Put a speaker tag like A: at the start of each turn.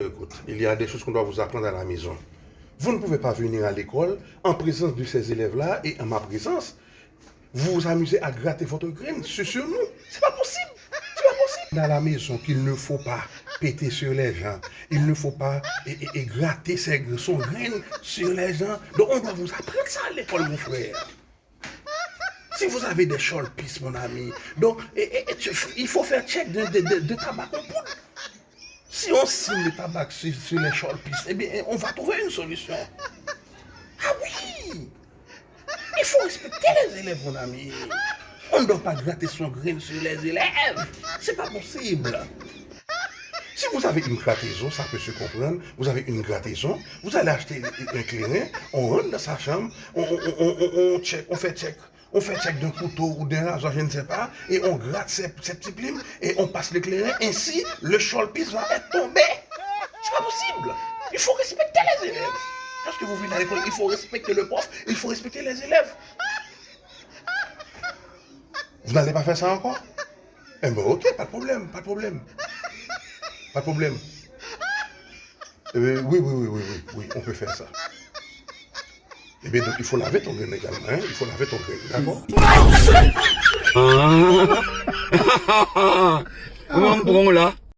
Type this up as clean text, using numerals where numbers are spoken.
A: Écoute, il y a des choses qu'on doit vous apprendre à la maison. Vous ne pouvez pas venir à l'école en présence de ces élèves-là et en ma présence. Vous vous amusez à gratter votre graine sur nous. C'est pas possible. C'est pas possible. À la maison qu'il ne faut pas péter sur les gens. Il ne faut pas gratter son graine sur les gens. Donc on doit vous apprendre ça à l'école, mon frère. Si vous avez des cholpistes, mon ami, donc il faut faire check de tabac en poudre. Si on signe le tabac sur les cholpistes, eh bien, on va trouver une solution. Ah oui! Il faut respecter les élèves, mon ami. On ne doit pas gratter son grain sur les élèves. C'est pas possible. Si vous avez une grattaison, ça peut se comprendre. Vous avez une grattaison, vous allez acheter un clairin, on rentre dans sa chambre, on check, on fait check d'un couteau ou d'un rasoir, je ne sais pas, et on gratte ces petits plumes et on passe le clairin. Ainsi, le cholpiste va être tombé. C'est pas possible. Il faut respecter les élèves. Lorsque vous venez à l'école, il faut respecter le prof, il faut respecter les élèves. Vous n'allez pas faire ça encore? Eh bien, ok, pas de problème, pas de problème. Pas de problème. Eh bien, oui, on peut faire ça. Eh bien, donc, il faut laver ton grain également, hein? Il faut laver ton grain, d'accord?
B: Comment on là?